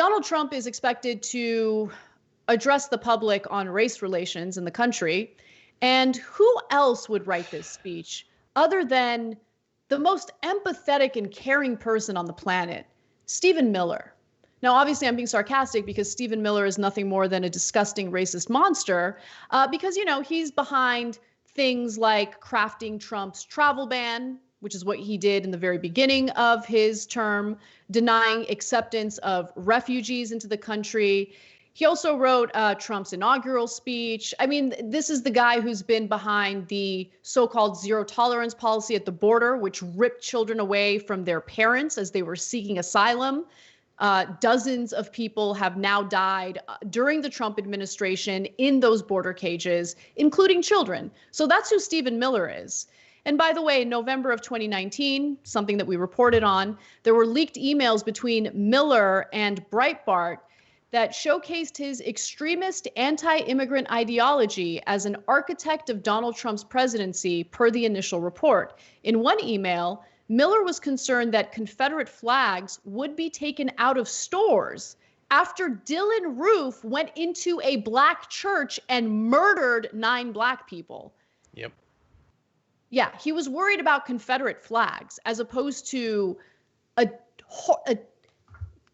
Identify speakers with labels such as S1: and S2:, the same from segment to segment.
S1: Donald Trump is expected to address the public on race relations in the country. And who else would write this speech other than the most empathetic and caring person on the planet, Stephen Miller? Now, obviously, I'm being sarcastic because Stephen Miller is nothing more than a disgusting racist monster because, he's behind things like crafting Trump's travel ban, which is what he did in the very beginning of his term, denying acceptance of refugees into the country. He also wrote Trump's inaugural speech. I mean, this is the guy who's been behind the so-called zero tolerance policy at the border, which ripped children away from their parents as they were seeking asylum. Dozens of people have now died during the Trump administration in those border cages, including children. So that's who Stephen Miller is. And by the way, in November of 2019, something that we reported on, there were leaked emails between Miller and Breitbart that showcased his extremist anti-immigrant ideology as an architect of Donald Trump's presidency per the initial report. In one email, Miller was concerned that Confederate flags would be taken out of stores after Dylan Roof went into a black church and murdered 9 black people.
S2: Yep.
S1: Yeah, he was worried about Confederate flags as opposed to a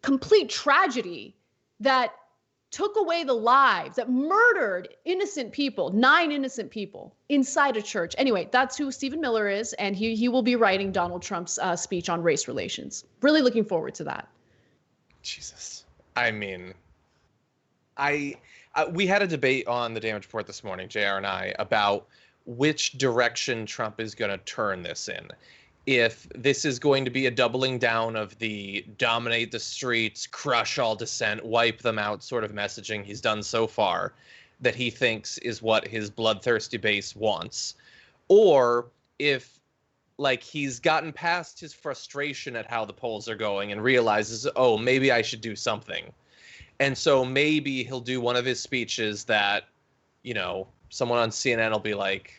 S1: complete tragedy that took away the lives, that murdered innocent people, 9 innocent people inside a church. Anyway, that's who Stephen Miller is, and he will be writing Donald Trump's speech on race relations. Really looking forward to that.
S2: Jesus. I mean, we had a debate on the Damage Report this morning, JR and I, about which direction Trump is going to turn this in. If this is going to be a doubling down of the dominate the streets, crush all dissent, wipe them out sort of messaging he's done so far, that he thinks is what his bloodthirsty base wants, or if he's gotten past his frustration at how the polls are going and realizes, oh, maybe I should do something. And so maybe he'll do one of his speeches that, someone on CNN will be like,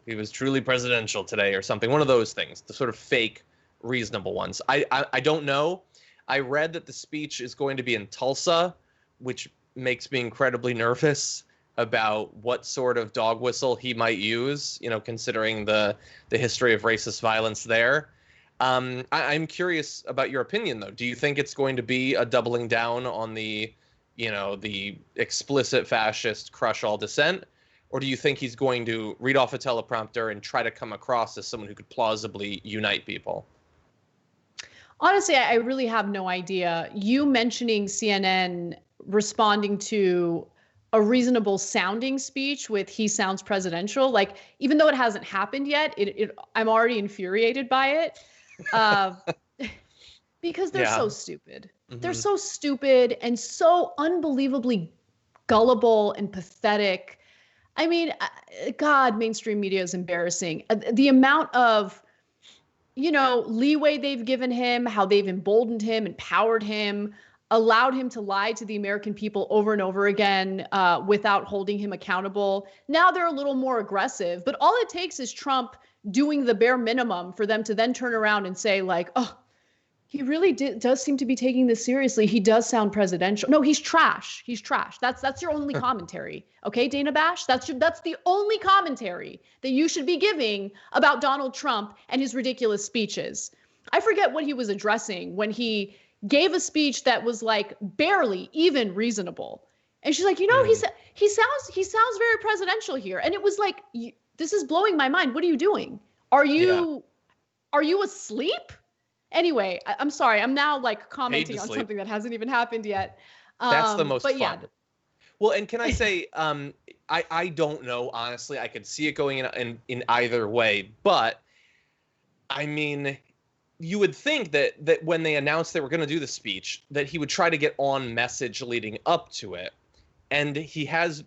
S2: he was truly presidential today or something. One of those things, the sort of fake, reasonable ones. I don't know. I read that the speech is going to be in Tulsa, which makes me incredibly nervous about what sort of dog whistle he might use, considering the history of racist violence there. I'm curious about your opinion, though. Do you think it's going to be a doubling down on the explicit fascist crush all dissent? Or do you think he's going to read off a teleprompter and try to come across as someone who could plausibly unite people?
S1: Honestly, I really have no idea. You mentioning CNN responding to a reasonable sounding speech with "he sounds presidential," even though it hasn't happened yet, I'm already infuriated by it because they're so stupid. Mm-hmm. They're so stupid and so unbelievably gullible and pathetic. I mean, God, mainstream media is embarrassing. The amount of, leeway they've given him, how they've emboldened him, empowered him, allowed him to lie to the American people over and over again without holding him accountable. Now they're a little more aggressive, but all it takes is Trump doing the bare minimum for them to then turn around and say oh, he really does seem to be taking this seriously. He does sound presidential. No, he's trash. He's trash. That's your only commentary. Okay, Dana Bash? That's the only commentary that you should be giving about Donald Trump and his ridiculous speeches. I forget what he was addressing when he gave a speech that was barely even reasonable. And she's like, he sounds very presidential here. And it was this is blowing my mind. What are you doing? Are you asleep? Anyway, I'm sorry. I'm now commenting on something that hasn't even happened yet.
S2: That's the most fun.
S1: Yeah.
S2: Well, and can I say, I don't know, honestly. I could see it going in either way. But, I mean, you would think that when they announced they were going to do the speech, that he would try to get on message leading up to it. And he has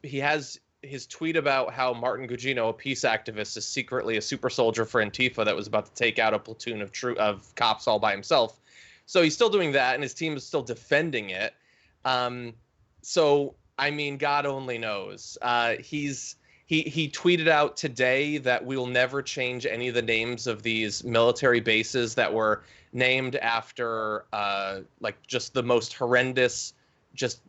S2: his tweet about how Martin Gugino, a peace activist, is secretly a super soldier for Antifa that was about to take out a platoon of cops all by himself. So he's still doing that, and his team is still defending it. So, I mean, God only knows. He tweeted out today that we will never change any of the names of these military bases that were named after just the most horrendous just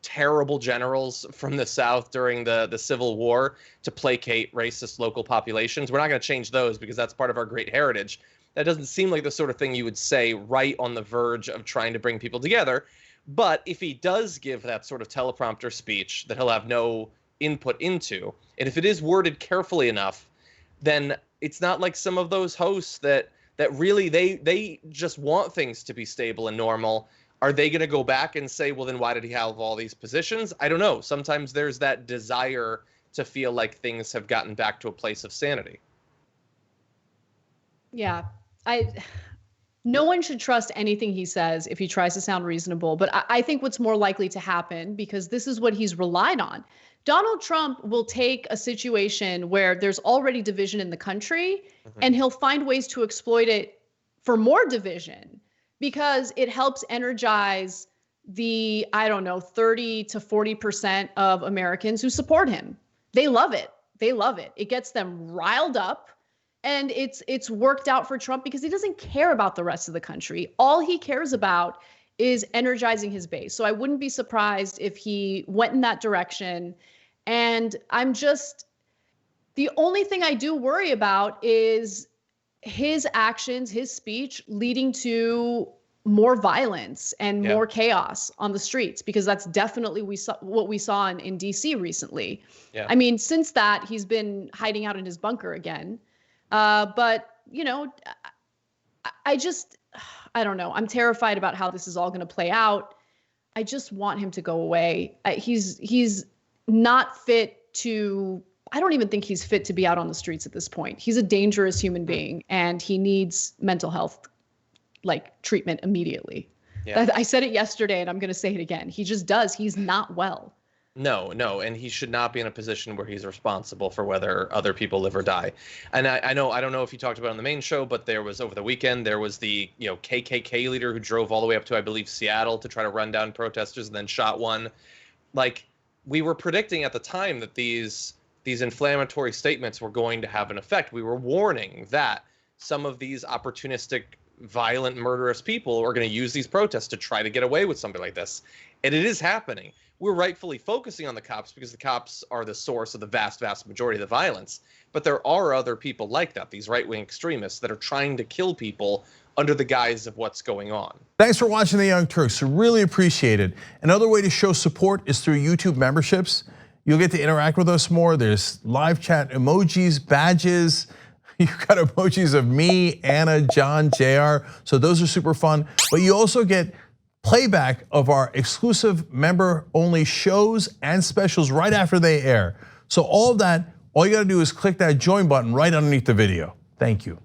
S2: terrible generals from the South during the Civil War to placate racist local populations. We're not going to change those because that's part of our great heritage. That doesn't seem like the sort of thing you would say right on the verge of trying to bring people together. But if he does give that sort of teleprompter speech that he'll have no input into, and if it is worded carefully enough, then it's not like some of those hosts that really they just want things to be stable and normal. Are they going to go back and say, well, then why did he have all these positions? I don't know. Sometimes there's that desire to feel like things have gotten back to a place of sanity.
S1: Yeah, no one should trust anything he says if he tries to sound reasonable. But I think what's more likely to happen, because this is what he's relied on, Donald Trump will take a situation where there's already division in the country, and he'll find ways to exploit it for more division because it helps energize the, 30 to 40% of Americans who support him. They love it. They love it. It gets them riled up. And it's worked out for Trump because he doesn't care about the rest of the country. All he cares about is energizing his base. So I wouldn't be surprised if he went in that direction. And the only thing I do worry about is his actions, his speech leading to more violence and more chaos on the streets, because that's definitely what we saw in DC recently. Yeah. I mean, since that, he's been hiding out in his bunker again. But, I don't know. I'm terrified about how this is all going to play out. I just want him to go away. He's not fit to, I don't even think he's fit to be out on the streets at this point. He's a dangerous human being and he needs mental health, treatment immediately. Yeah. I said it yesterday and I'm going to say it again. He just does. He's not well.
S2: No, and he should not be in a position where he's responsible for whether other people live or die. And I don't know if you talked about it on the main show, but there was over the weekend, there was the KKK leader who drove all the way up to, I believe, Seattle to try to run down protesters and then shot one. We were predicting at the time that these inflammatory statements were going to have an effect. We were warning that some of these opportunistic, violent, murderous people are going to use these protests to try to get away with something like this. And it is happening. We're rightfully focusing on the cops because the cops are the source of the vast, vast majority of the violence. But there are other people like that, these right-wing extremists that are trying to kill people under the guise of what's going on.
S3: Thanks for watching The Young Turks. Really appreciate it. Another way to show support is through YouTube memberships. You'll get to interact with us more. There's live chat emojis, badges. You've got emojis of me, Anna, John, JR. So those are super fun. But you also get playback of our exclusive member-only shows and specials right after they air. So all of that, all you gotta do is click that join button right underneath the video. Thank you.